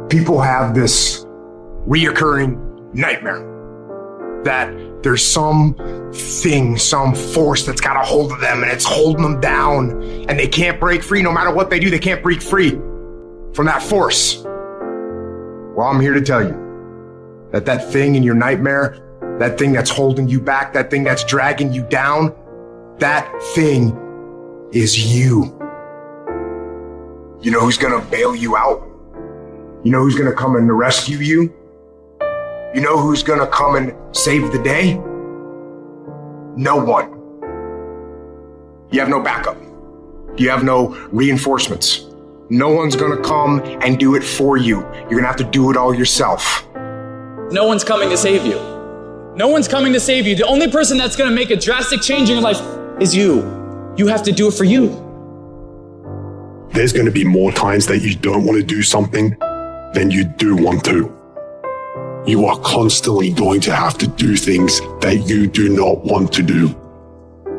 People have this reoccurring nightmare that there's some thing, some force that's got a hold of them and it's holding them down and they can't break free. No matter what they do, they can't break free from that force. Well, I'm here to tell you that that thing in your nightmare, that thing that's holding you back, that thing that's dragging you down, that thing is you. You know who's gonna bail you out? You know who's gonna come and rescue you? You know who's gonna come and save the day? No one. You have no backup. You have no reinforcements. No one's gonna come and do it for you. You're gonna have to do it all yourself. No one's coming to save you. No one's coming to save you. The only person that's gonna make a drastic change in your life is you. You have to do it for you. There's going to be more times that you don't want to do something than you do want to. You are constantly going to have to do things that you do not want to do.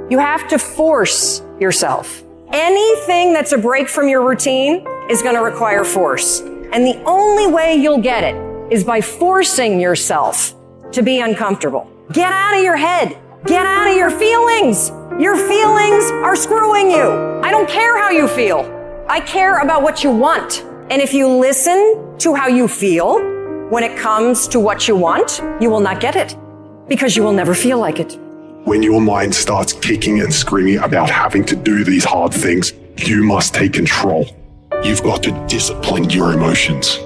You have to force yourself. Anything that's a break from your routine is going to require force. And the only way you'll get it is by forcing yourself to be uncomfortable. Get out of your head. Get out of your feelings. Your feelings are screwing you. I don't care how you feel. I care about what you want. And if you listen to how you feel when it comes to what you want, you will not get it because you will never feel like it. When your mind starts kicking and screaming about having to do these hard things, you must take control. You've got to discipline your emotions.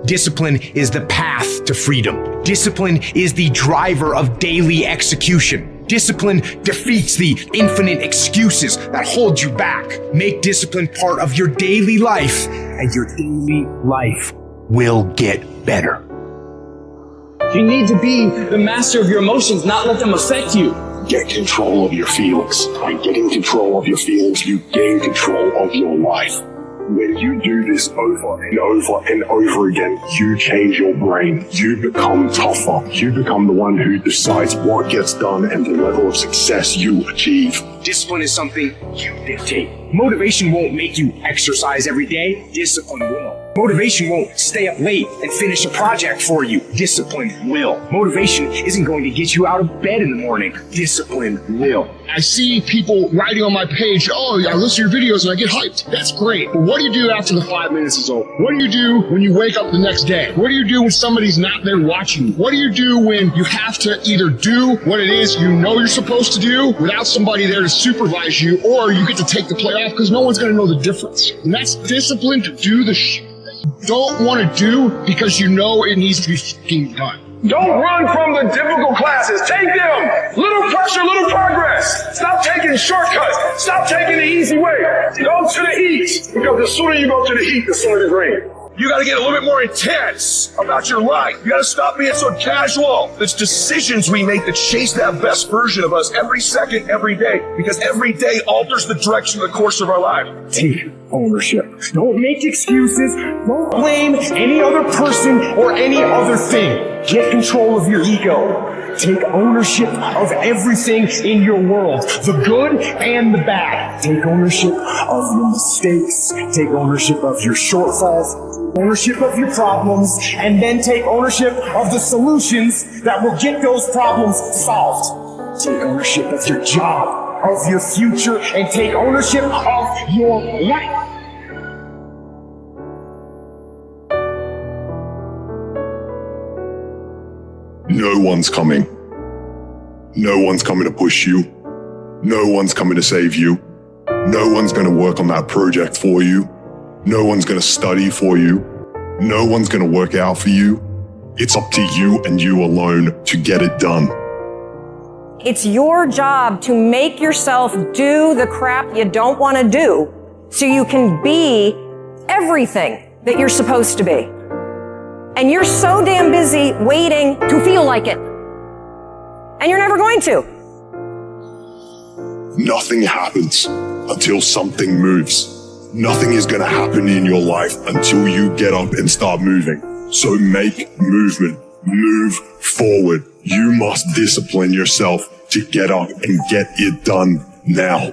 Discipline is the path to freedom. Discipline is the driver of daily execution. Discipline defeats the infinite excuses that hold you back. Make discipline part of your daily life, and your daily life will get better. You need to be the master of your emotions, not let them affect you. Get control of your feelings. By getting control of your feelings, you gain control of your life. When you do this over and over and over again, you change your brain. You become tougher. You become the one who decides what gets done and the level of success you achieve. Discipline is something you dictate. Motivation won't make you exercise every day. Discipline will. Motivation won't stay up late and finish a project for you. Discipline will. Motivation isn't going to get you out of bed in the morning. Discipline will. I see people writing on my page, oh, I listen to your videos and I get hyped. That's great. But what do you do after the 5 minutes is over? What do you do when you wake up the next day? What do you do when somebody's not there watching you? What do you do when you have to either do what it is you know you're supposed to do without somebody there to supervise you, or you get to take the play off because no one's going to know the difference? And that's discipline to do the shit that you don't want to do because you know it needs to be fucking done. Don't run from the difficult classes. Take them. Little pressure, little progress. Stop taking shortcuts. Stop taking the easy way. Go to the heat. Because the sooner you go to the heat, the sooner the green. You gotta get a little bit more intense about your life. You gotta stop being so casual. It's decisions we make that chase that best version of us every second, every day. Because every day alters the direction of the course of our life. Take ownership. Don't make excuses. Don't blame any other person or any other thing. Get control of your ego. Take ownership of everything in your world, the good and the bad. Take ownership of your mistakes. Take ownership of your shortfalls. Ownership of your problems, and then take ownership of the solutions that will get those problems solved. Take ownership of your job, of your future, and take ownership of your life. No one's coming. No one's coming to push you. No one's coming to save you. No one's going to work on that project for you. No one's going to study for you. No one's going to work out for you. It's up to you and you alone to get it done. It's your job to make yourself do the crap you don't want to do so you can be everything that you're supposed to be. And you're so damn busy waiting to feel like it. And you're never going to. Nothing happens until something moves. Nothing is going to happen in your life until you get up and start moving. So make movement. Move forward. You must discipline yourself to get up and get it done now.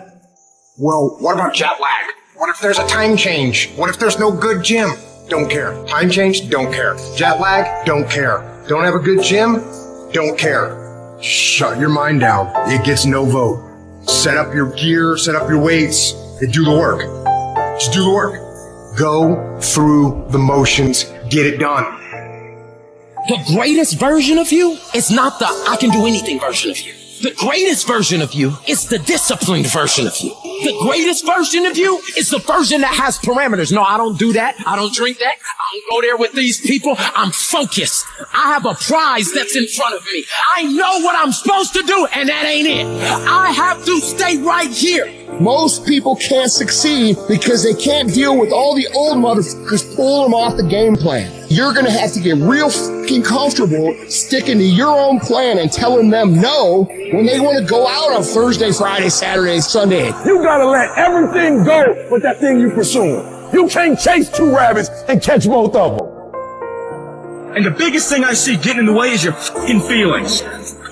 Well, what about jet lag? What if there's a time change? What if there's no good gym? don't care. Time change, don't care. Jet lag, don't care. Don't have a good gym, don't care. Shut your mind down. It gets no vote. Set up your gear, set up your weights, and do the work. Just do the work. Go through the motions, get it done. The greatest version of you is not the I can do anything version of you. The greatest version of you is the disciplined version of you. The greatest version of you is the version that has parameters. No, I don't do that. I don't drink that. I don't go there with these people. I'm focused. I have a prize that's in front of me. I know what I'm supposed to do, and that ain't it. I have to stay right here. Most people can't succeed because they can't deal with all the old motherfuckers pulling them off the game plan. You're gonna have to get real fucking comfortable sticking to your own plan and telling them no when they want to go out on Thursday, Friday, Saturday, Sunday. You gotta let everything go with that thing you pursuing. You can't chase two rabbits and catch both of them. And the biggest thing I see getting in the way is your fucking feelings.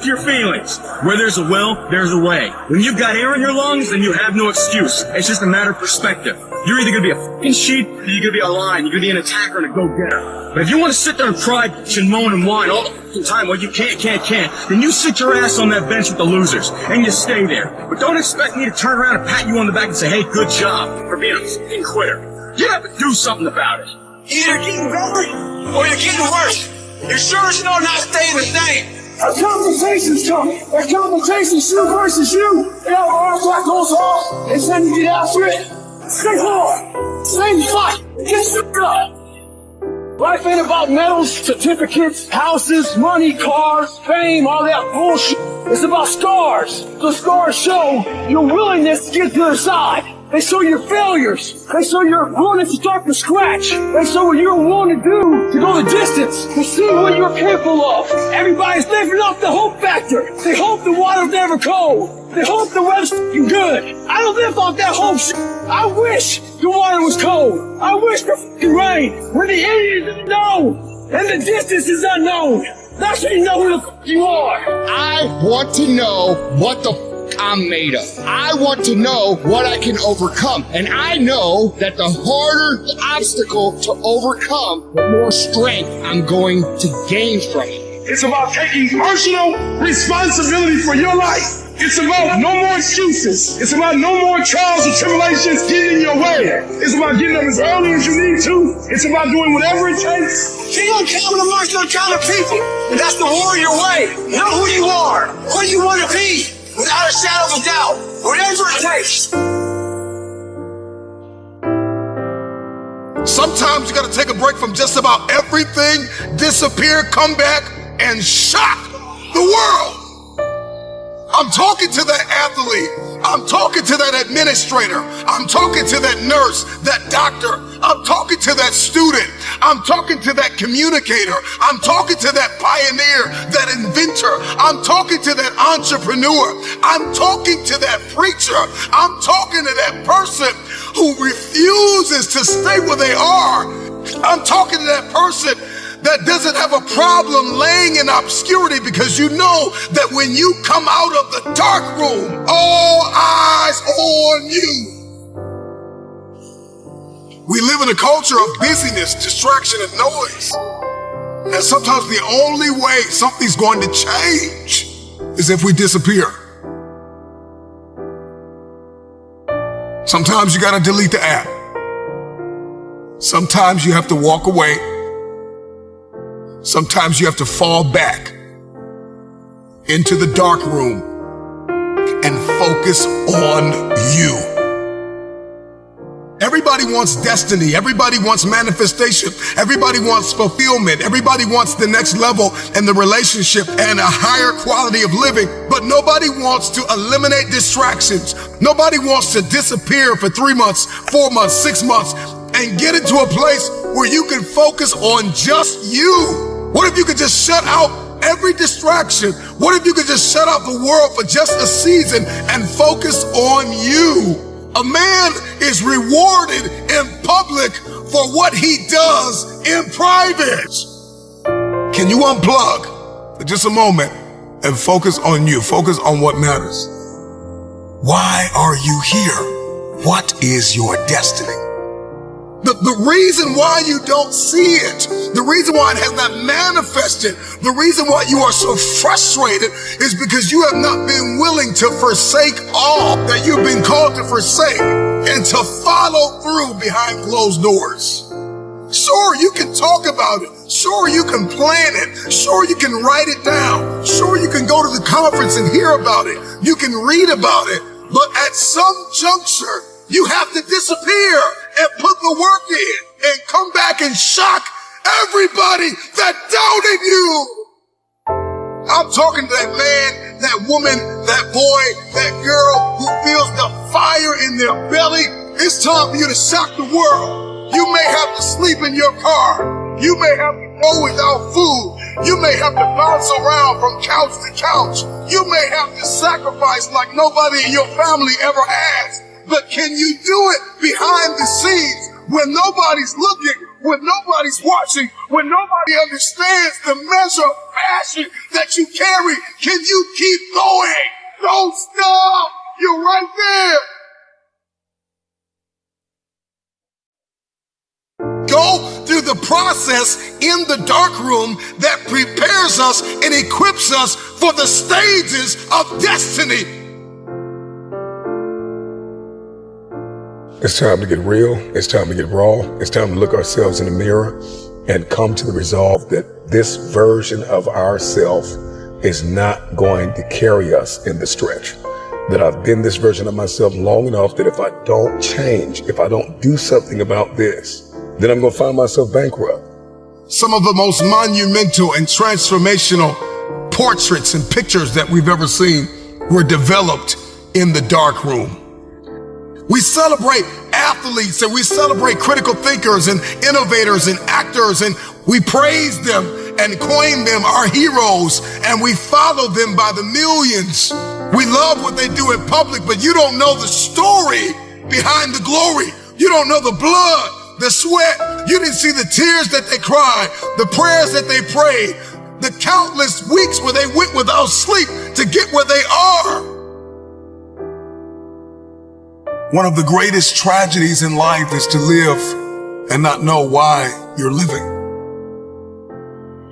Your feelings. Where there's a will, there's a way. When you've got air in your lungs, then you have no excuse. It's just a matter of perspective. You're either gonna be a fucking sheep, or you're gonna be a lion. You're gonna be an attacker and a go-getter. But if you want to sit there and cry, bitch, and moan and whine all the fucking time, well, you can't, then you sit your ass on that bench with the losers, and you stay there. But don't expect me to turn around and pat you on the back and say, hey, good job for being a fucking quitter. You have to do something about it. You're either getting better, or you're getting worse. You're sure as no not staying the same. A conversation's coming. A conversation's you versus you. You know, arms like goes off. It's time to get after it. Stay hard. Stay fight. Get stuck up. Life ain't about medals, certificates, houses, money, cars, fame, all that bullshit. It's about scars. The scars show your willingness to get to the other side. They show your failures. They show your willingness to start from scratch. They show what you're willing to do to go the distance, to see what you're capable of. Everybody's living off the hope factor. They hope the water's never cold. They hope the weather's good. I don't live off that hope shit. I wish the water was cold. I wish the fucking rain. When the end is unknown and the distance is unknown, that's when you know who the fuck you are. I want to know what the I'm made of. I want to know what I can overcome. And I know that the harder the obstacle to overcome, the more strength I'm going to gain from it. It's about taking personal responsibility for your life. It's about no more excuses. It's about no more trials and tribulations getting in your way. It's about getting up as early as you need to. It's about doing whatever it takes. You're gonna count amongst no kind of people. And that's the warrior way. Know who you are. What you want to be. Without a shadow of a doubt, whatever it takes. Sometimes you gotta take a break from just about everything, disappear, come back, and shock the world. I'm talking to that athlete. I'm talking to that administrator. I'm talking to that nurse, that doctor. I'm talking to that student. I'm talking to that communicator. I'm talking to that pioneer, that inventor. I'm talking to that entrepreneur. I'm talking to that preacher. I'm talking to that person who refuses to stay where they are. I'm talking to that person that doesn't have a problem laying in obscurity, because you know that when you come out of the dark room, all eyes on you. We live in a culture of busyness, distraction, and noise. And sometimes the only way something's going to change is if we disappear. Sometimes you gotta delete the app. Sometimes you have to walk away. Sometimes you have to fall back into the dark room and focus on you. Everybody wants destiny. Everybody wants manifestation. Everybody wants fulfillment. Everybody wants the next level in the relationship and a higher quality of living. But nobody wants to eliminate distractions. Nobody wants to disappear for 3 months, 4 months, 6 months, and get into a place where you can focus on just you. What if you could just shut out every distraction? What if you could just shut out the world for just a season and focus on you? A man is rewarded in public for what he does in private. Can you unplug for just a moment and focus on you? Focus on what matters. Why are you here? What is your destiny? The reason why you don't see it, the reason why it has not manifested, the reason why you are so frustrated is because you have not been willing to forsake all that you've been called to forsake and to follow through behind closed doors. Sure, you can talk about it. Sure, you can plan it. Sure, you can write it down. Sure, you can go to the conference and hear about it. You can read about it. But at some juncture, you have to disappear and put the work in and come back and shock everybody that doubted you. I'm talking to that man, that woman, that boy, that girl who feels the fire in their belly. It's time for you to shock the world. You may have to sleep in your car. You may have to go without food. You may have to bounce around from couch to couch. You may have to sacrifice like nobody in your family ever has. But can you do it behind the scenes when nobody's looking, when nobody's watching, when nobody understands the measure of passion that you carry? Can you keep going? Don't stop. You're right there. Go through the process in the dark room that prepares us and equips us for the stages of destiny. It's time to get real. It's time to get raw. It's time to look ourselves in the mirror and come to the resolve that this version of ourself is not going to carry us in the stretch. That I've been this version of myself long enough that if I don't change, if I don't do something about this, then I'm going to find myself bankrupt. Some of the most monumental and transformational portraits and pictures that we've ever seen were developed in the dark room. We celebrate athletes and we celebrate critical thinkers and innovators and actors, and we praise them and coin them our heroes, and we follow them by the millions. We love what they do in public, but you don't know the story behind the glory. You don't know the blood, the sweat. You didn't see the tears that they cried, the prayers that they prayed, the countless weeks where they went without sleep to get where they are. One of the greatest tragedies in life is to live and not know why you're living.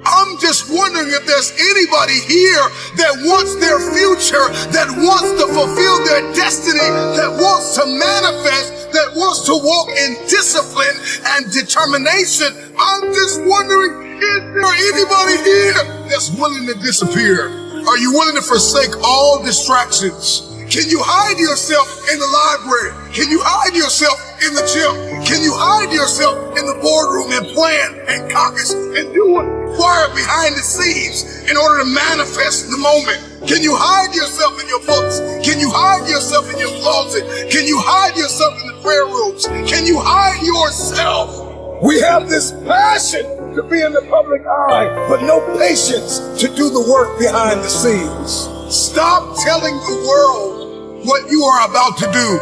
I'm just wondering if there's anybody here that wants their future, that wants to fulfill their destiny, that wants to manifest, that wants to walk in discipline and determination. I'm just wondering, is there anybody here that's willing to disappear? Are you willing to forsake all distractions? Can you hide yourself in the library? Can you hide yourself in the gym? Can you hide yourself in the boardroom and plan and caucus and do what's required behind the scenes in order to manifest the moment? Can you hide yourself in your books? Can you hide yourself in your closet? Can you hide yourself in the prayer rooms? Can you hide yourself? We have this passion to be in the public eye, but no patience to do the work behind the scenes. Stop telling the world what you are about to do.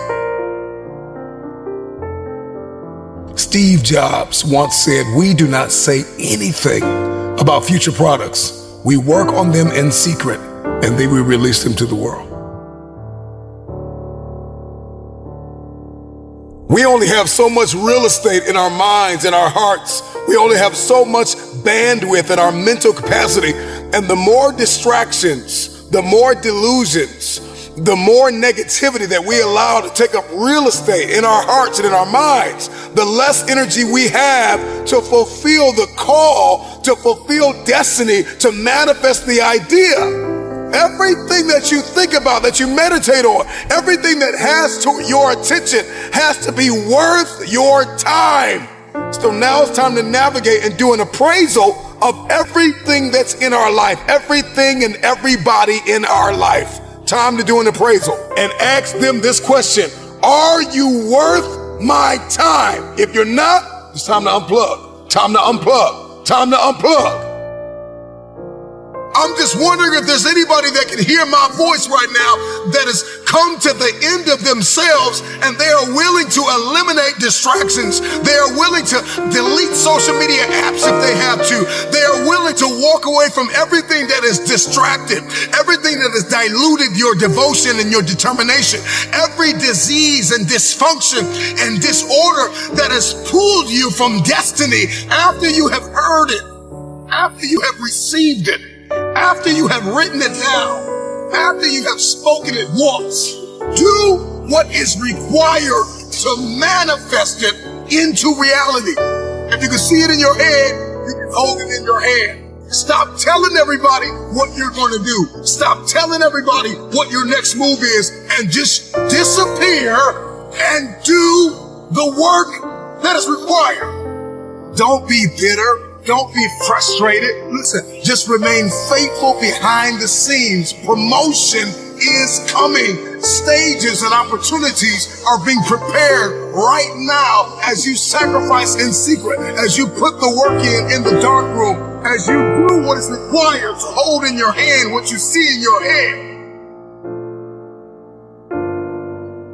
Steve Jobs once said, "We do not say anything about future products. We work on them in secret, and then we release them to the world." We only have so much real estate in our minds and our hearts. We only have so much bandwidth in our mental capacity. And the more distractions, the more delusions, the more negativity that we allow to take up real estate in our hearts and in our minds, the less energy we have to fulfill the call, to fulfill destiny, to manifest the idea. Everything that you think about, that you meditate on, everything that has to your attention has to be worth your time. So now it's time to navigate and do an appraisal of everything that's in our life, everything and everybody in our life. Time to do an appraisal and ask them this question: are you worth my time? If you're not, it's time to unplug. Time to unplug. Time to unplug. I'm just wondering if there's anybody that can hear my voice right now that has come to the end of themselves and they are willing to eliminate distractions. They are willing to delete social media apps if they have to. They are willing willing to walk away from everything that is distracted, everything that has diluted your devotion and your determination, every disease and dysfunction and disorder that has pulled you from destiny after you have heard it, after you have received it, after you have written it down, after you have spoken it once. Do what is required to manifest it into reality. If you can see it in your head, you can hold it in your hand. Stop telling everybody what you're going to do. Stop telling everybody what your next move is, and just disappear and do the work that is required. Don't be bitter. Don't be frustrated. Listen, just remain faithful behind the scenes. Promotion is coming. Stages and opportunities are being prepared right now as you sacrifice in secret, as you put the work in the dark room, as you do what is required to hold in your hand what you see in your head.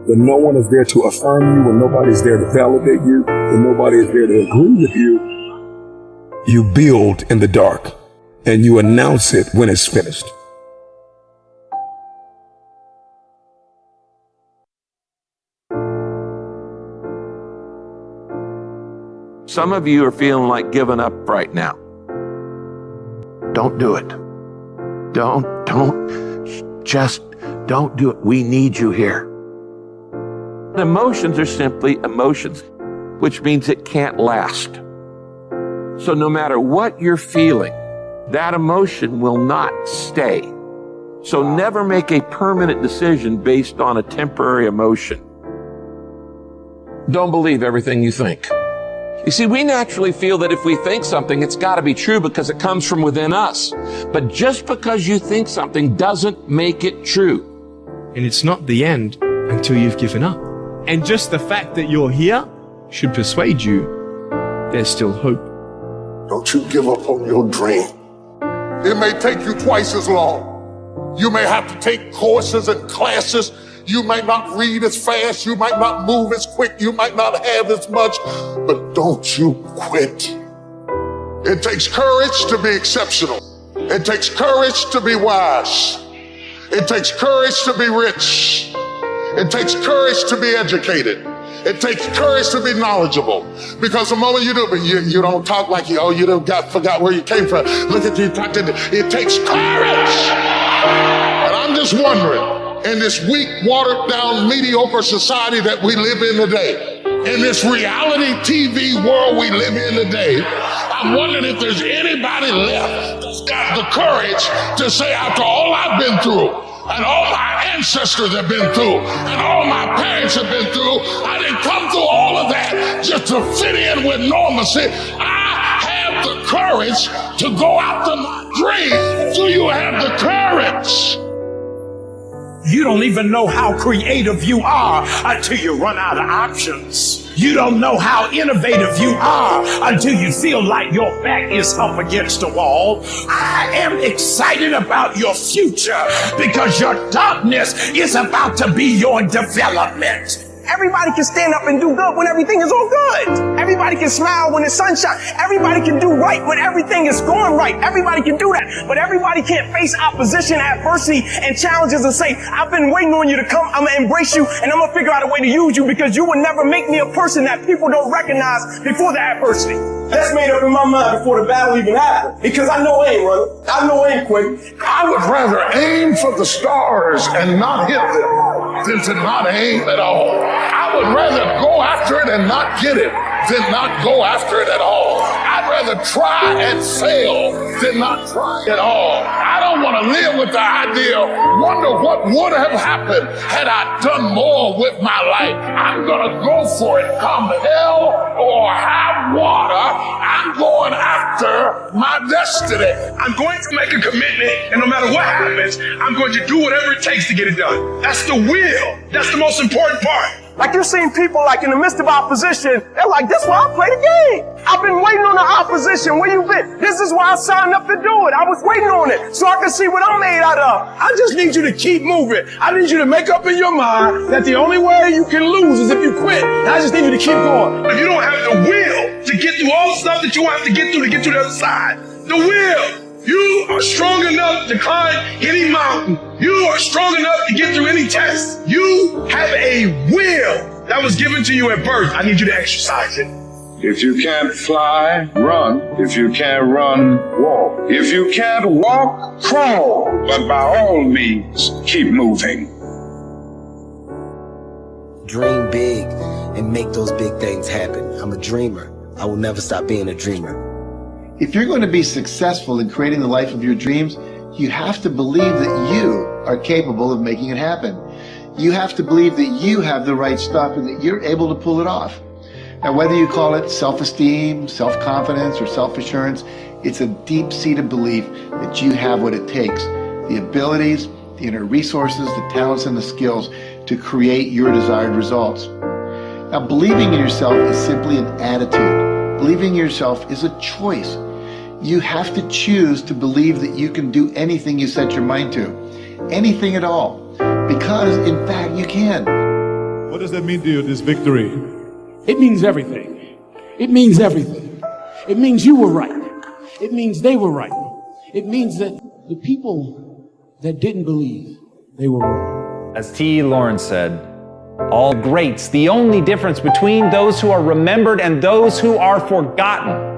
When no one is there to affirm you, when nobody's there to validate you, when nobody is there to agree with you, you build in the dark and you announce it when it's finished. Some of you are feeling like giving up right now. Don't do it. Just don't do it. We need you here. Emotions are simply emotions, which means it can't last. So no matter what you're feeling, that emotion will not stay. So never make a permanent decision based on a temporary emotion. Don't believe everything you think. You see, we naturally feel that if we think something, it's got to be true because it comes from within us. But just because you think something doesn't make it true. And it's not the end until you've given up. And just the fact that you're here should persuade you there's still hope. Don't you give up on your dream. It may take you twice as long. You may have to take courses and classes. You might not read as fast. You might not move as quick. You might not have as much. But don't you quit. It takes courage to be exceptional. It takes courage to be wise. It takes courage to be rich. It takes courage to be educated. It takes courage to be knowledgeable, because the moment you do, but you don't talk like you forgot where you came from. Look at you talking. It takes courage. And I'm just wondering, in this weak, watered down, mediocre society that we live in today, in this reality TV world we live in today, I'm wondering if there's anybody left that's got the courage to say, after all I've been through, and all my ancestors have been through, and all my parents have been through, I didn't come through all of that just to fit in with normalcy. I have the courage to go after my dream. Do you have the courage? You don't even know how creative you are until you run out of options. You don't know how innovative you are until you feel like your back is up against the wall. I am excited about your future because your darkness is about to be your development. Everybody can stand up and do good when everything is all good. Everybody can smile when the sun shines. Everybody can do right when everything is going right. Everybody can do that. But everybody can't face opposition, adversity, and challenges and say, I've been waiting on you to come. I'm going to embrace you, and I'm going to figure out a way to use you, because you will never make me a person that people don't recognize before the adversity. That's made up in my mind before the battle even happened. Because I know I ain't running. I know I ain't quitting. I would rather aim for the stars and not hit them than to not aim at all. I would rather go after it and not get it than not go after it at all. I'd rather try and fail than not try at all. I don't want to live with the idea, wonder what would have happened had I done more with my life. I'm going to go for it, come hell or high water. I'm going after my destiny. I'm going to make a commitment, and no matter what happens, I'm going to do whatever it takes to get it done. That's the will. That's the most important part. Like, you're seeing people like in the midst of opposition, they're like, this is why I play the game. I've been waiting on the opposition. Where you been? This is why I signed up to do it. I was waiting on it so I could see what I'm made out of. I just need you to keep moving. I need you to make up in your mind that the only way you can lose is if you quit. I just need you to keep going. If you don't have the will to get through all the stuff that you have to get through the other side, The will. You are strong enough to climb any mountain. You are strong enough to get through any test. You have a will that was given to you at birth. I need you to exercise it. If you can't fly, run. If you can't run, walk. If you can't walk, crawl. But by all means, keep moving. Dream big and make those big things happen. I'm a dreamer. I will never stop being a dreamer. If you're going to be successful in creating the life of your dreams, you have to believe that you are capable of making it happen. You have to believe that you have the right stuff and that you're able to pull it off. Now, whether you call it self-esteem, self-confidence, or self-assurance, it's a deep-seated belief that you have what it takes, the abilities, the inner resources, the talents, and the skills to create your desired results. Now, believing in yourself is simply an attitude. Believing in yourself is a choice. You have to choose to believe that you can do anything you set your mind to, anything at all, because in fact you can. What does that mean to you, this victory? It means everything. It means everything. It means you were right. It means they were right. It means that the people that didn't believe, they were wrong. As T. Lawrence said, all greats, the only difference between those who are remembered and those who are forgotten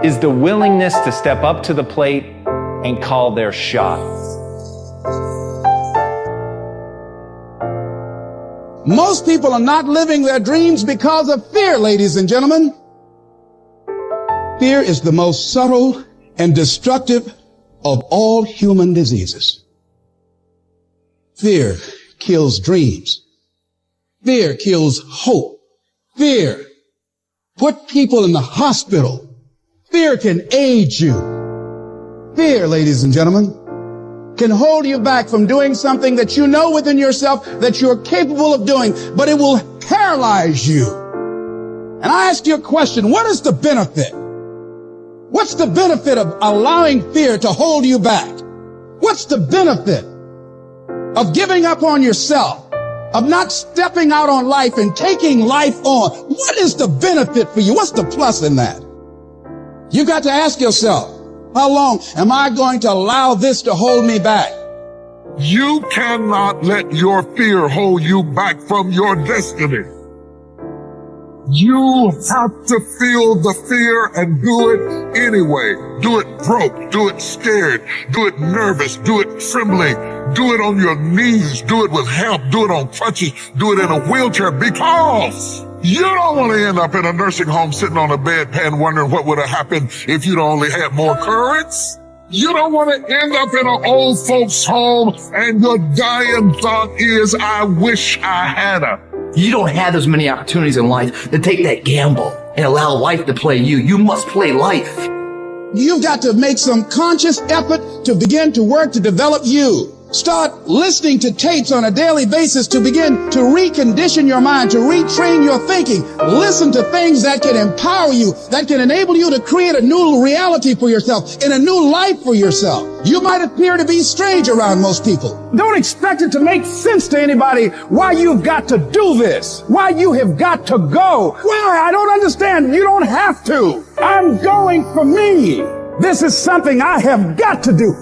is the willingness to step up to the plate and call their shot. Most people are not living their dreams because of fear, ladies and gentlemen. Fear is the most subtle and destructive of all human diseases. Fear kills dreams. Fear kills hope. Fear put people in the hospital. Fear can age you. Fear, ladies and gentlemen, can hold you back from doing something that you know within yourself that you're capable of doing, but it will paralyze you. And I ask you a question, what is the benefit? What's the benefit of allowing fear to hold you back? What's the benefit of giving up on yourself, of not stepping out on life and taking life on? What is the benefit for you? What's the plus in that? You got to ask yourself, how long am I going to allow this to hold me back? You cannot let your fear hold you back from your destiny. You have to feel the fear and do it anyway. Do it broke, do it scared, do it nervous, do it trembling, do it on your knees, do it with help, do it on crutches, do it in a wheelchair, because you don't want to end up in a nursing home sitting on a bedpan wondering what would have happened if you'd only had more courage. You don't want to end up in an old folks home and your dying thought is, I wish I had her. You don't have as many opportunities in life to take that gamble and allow life to play you. You must play life. You've got to make some conscious effort to begin to work to develop you. Start listening to tapes on a daily basis to begin to recondition your mind, to retrain your thinking. Listen to things that can empower you, that can enable you to create a new reality for yourself and a new life for yourself. You might appear to be strange around most people. Don't expect it to make sense to anybody why you've got to do this, why you have got to go. Why? I don't understand. You don't have to. I'm going for me. This is something I have got to do.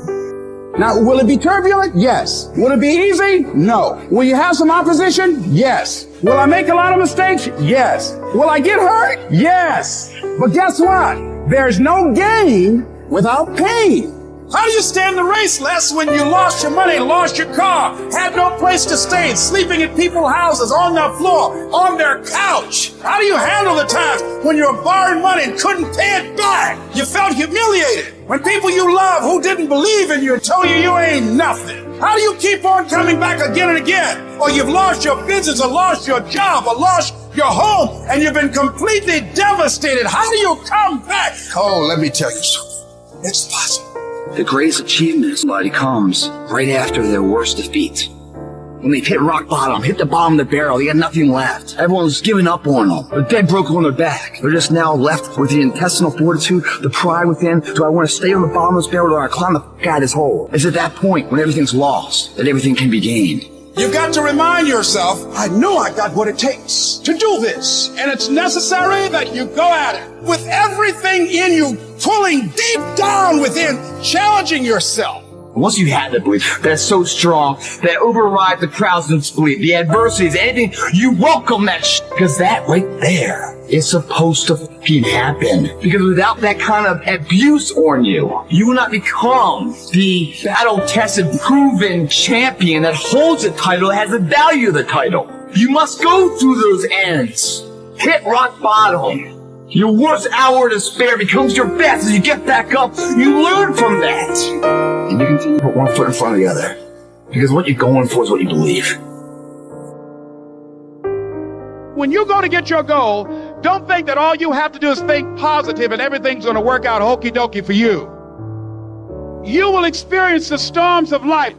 Now, will it be turbulent? Yes. Will it be easy? No. Will you have some opposition? Yes. Will I make a lot of mistakes? Yes. Will I get hurt? Yes. But guess what? There's no gain without pain. How do you stand the race, Les, when you lost your money, lost your car, had no place to stay, sleeping in people's houses, on their floor, on their couch? How do you handle the times when you were borrowing money and couldn't pay it back? You felt humiliated. When people you love who didn't believe in you told you you ain't nothing. How do you keep on coming back again and again? Or you've lost your business, or lost your job, or lost your home, and you've been completely devastated. How do you come back? Oh, let me tell you something. It's possible. The greatest achievement in somebody comes right after their worst defeat. When they've hit rock bottom, hit the bottom of the barrel, they got nothing left. Everyone's given up on them. They're dead broke on their back. They're just now left with the intestinal fortitude, the pride within. Do I want to stay on the bottom of this barrel, or do I climb the f*** out of this hole? It's at that point when everything's lost that everything can be gained. You've got to remind yourself, I know I got what it takes to do this. And it's necessary that you go at it with everything in you pulling deep down within, challenging yourself. Once you have that belief that's so strong that overrides the crowd's belief, the adversities, anything, you welcome that because that right there is supposed to fucking happen. Because without that kind of abuse on you, you will not become the battle-tested, proven champion that holds the title, has the value of the title. You must go through those ends. Hit rock bottom. Your worst hour of despair becomes your best as you get back up. You learn from that. And you continue to put one foot in front of the other. Because what you're going for is what you believe. When you go to get your goal, don't think that all you have to do is think positive and everything's going to work out hokey dokey for you. You will experience the storms of life.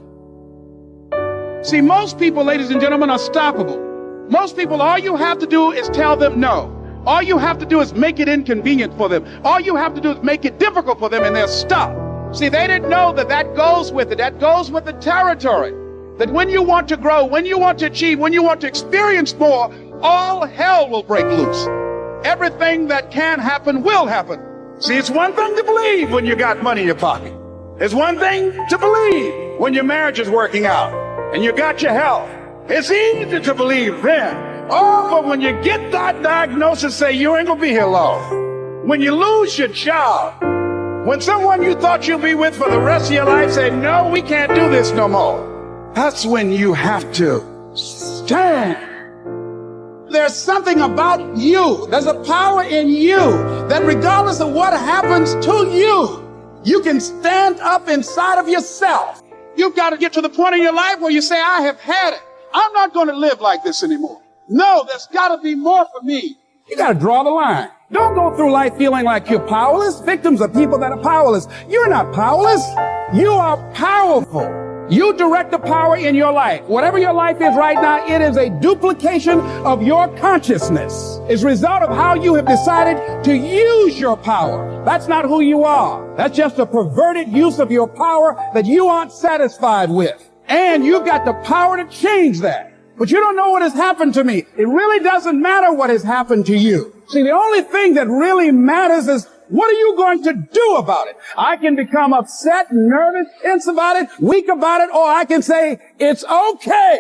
See, most people, ladies and gentlemen, are stoppable. Most people, all you have to do is tell them no. All you have to do is make it inconvenient for them. All you have to do is make it difficult for them, and they'll stop. See, they didn't know that that goes with it. That goes with the territory. That when you want to grow, when you want to achieve, when you want to experience more, all hell will break loose. Everything that can happen will happen. See, it's one thing to believe when you got money in your pocket. It's one thing to believe when your marriage is working out and you got your health. It's easy to believe then. Oh, but when you get that diagnosis, say you ain't gonna be here long. When you lose your job, when someone you thought you'd be with for the rest of your life say, no, we can't do this no more. That's when you have to stand. There's something about you. There's a power in you that regardless of what happens to you, you can stand up inside of yourself. You've got to get to the point in your life where you say, I have had it. I'm not going to live like this anymore. No, there's got to be more for me. You got to draw the line. Don't go through life feeling like you're powerless. Victims are people that are powerless. You're not powerless. You are powerful. You direct the power in your life. Whatever your life is right now, it is a duplication of your consciousness. It's a result of how you have decided to use your power. That's not who you are. That's just a perverted use of your power that you aren't satisfied with. And you've got the power to change that. But you don't know what has happened to me. It really doesn't matter what has happened to you. See, the only thing that really matters is what are you going to do about it? I can become upset, nervous, tense about it, weak about it, or I can say, it's okay.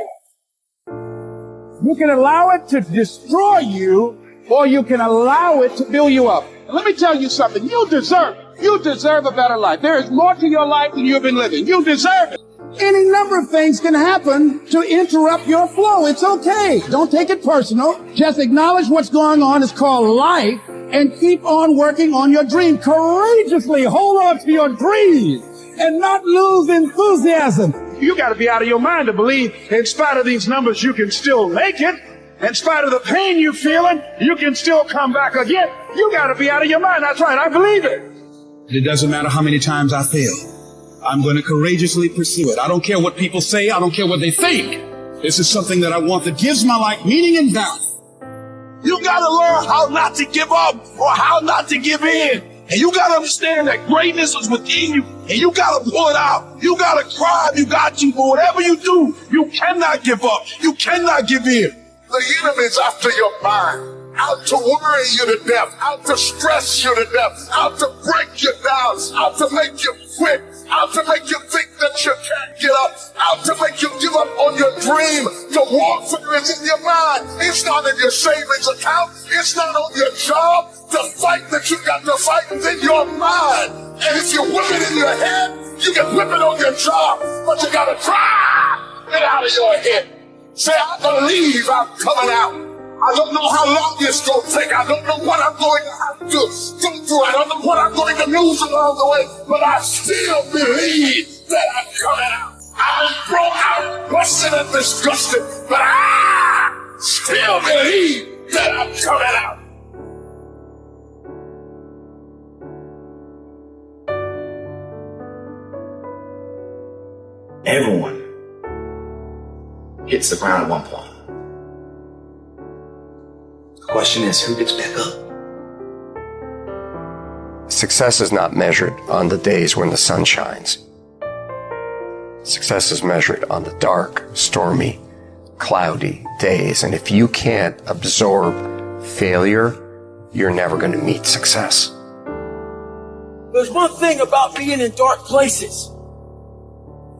You can allow it to destroy you, or you can allow it to build you up. And let me tell you something. You deserve it. You deserve a better life. There is more to your life than you've been living. You deserve it. Any number of things can happen to interrupt your flow. It's okay. Don't take it personal. Just acknowledge what's going on. It's called life. And keep on working on your dream. Courageously hold on to your dream and not lose enthusiasm. You got to be out of your mind to believe in spite of these numbers, you can still make it. In spite of the pain you're feeling, you can still come back again. You got to be out of your mind. That's right. I believe it. It doesn't matter how many times I fail. I'm going to courageously pursue it. I don't care what people say. I don't care what they think. This is something that I want that gives my life meaning and value. You got to learn how not to give up or how not to give in. And you got to understand that greatness is within you. And you got to pull it out. You got to cry. You got to. But whatever you do, you cannot give up. You cannot give in. The enemy's after your mind. Out to worry you to death. Out to stress you to death. Out to break you down. Out to make you quit. Out to make you think that you can't get up. Out to make you give up on your dream. The warfare is in your mind. It's not in your savings account. It's not on your job. The fight that you got to fight is in your mind. And if you whip it in your head, you can whip it on your job. But you got to try it out of your head. Say, I believe I'm coming out. I don't know how long it's going to take. I don't know what I'm going to have to go through. I don't know what I'm going to lose along the way. But I still believe that I'm coming out. I'm broke out, busted and disgusted. But I still believe that I'm coming out. Everyone hits the ground at one point. The question is, who gets back up? Success is not measured on the days when the sun shines. Success is measured on the dark, stormy, cloudy days. And if you can't absorb failure, you're never going to meet success. There's one thing about being in dark places.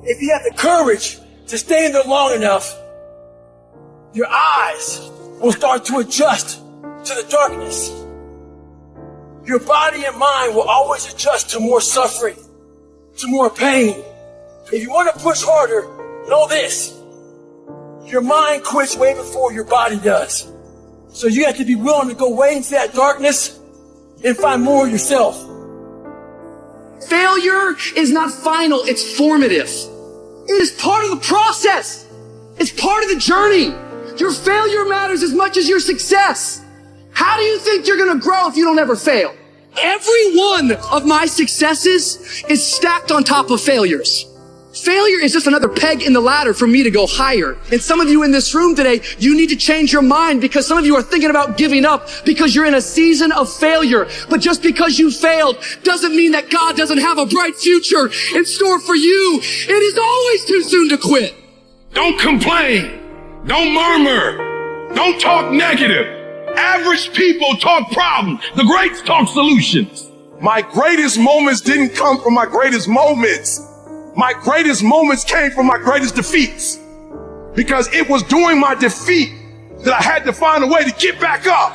If you have the courage to stay in there long enough, your eyes will start to adjust to the darkness. Your body and mind will always adjust to more suffering, to more pain. If you want to push harder, know this. Your mind quits way before your body does. So you have to be willing to go way into that darkness and find more of yourself. Failure is not final, it's formative. It is part of the process. It's part of the journey. Your failure matters as much as your success. How do you think you're going to grow if you don't ever fail? Every one of my successes is stacked on top of failures. Failure is just another peg in the ladder for me to go higher. And some of you in this room today, you need to change your mind because some of you are thinking about giving up because you're in a season of failure. But just because you failed doesn't mean that God doesn't have a bright future in store for you. It is always too soon to quit. Don't complain. Don't murmur. Don't talk negative. Average people talk problems. The greats talk solutions. My greatest moments didn't come from my greatest moments. My greatest moments came from my greatest defeats. Because it was during my defeat that I had to find a way to get back up.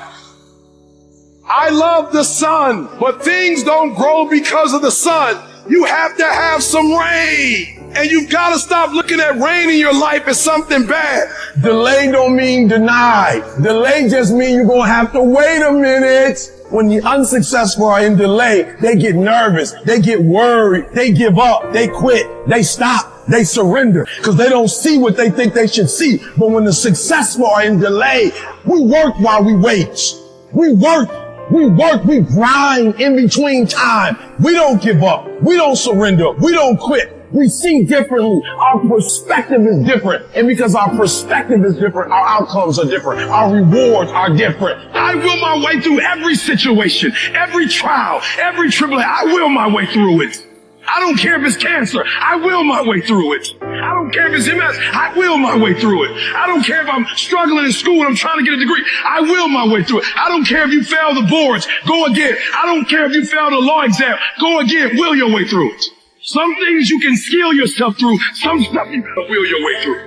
I love the sun, but things don't grow because of the sun. You have to have some rain. And you've got to stop looking at rain in your life as something bad. Delay don't mean denied. Delay just means you're going to have to wait a minute. When the unsuccessful are in delay, they get nervous, they get worried, they give up, they quit, they stop, they surrender because they don't see what they think they should see. But when the successful are in delay, we work while we wait. We grind in between time. We don't give up. We don't surrender. We don't quit. We see differently. Our perspective is different. And because our perspective is different, our outcomes are different. Our rewards are different. I will my way through every situation, every trial, every tribulation. I will my way through it. I don't care if it's cancer. I will my way through it. I don't care if it's MS. I will my way through it. I don't care if I'm struggling in school and I'm trying to get a degree. I will my way through it. I don't care if you fail the boards. Go again. I don't care if you fail the law exam. Go again. Will your way through it. Some things you can skill yourself through. Some stuff you gotta will your way through.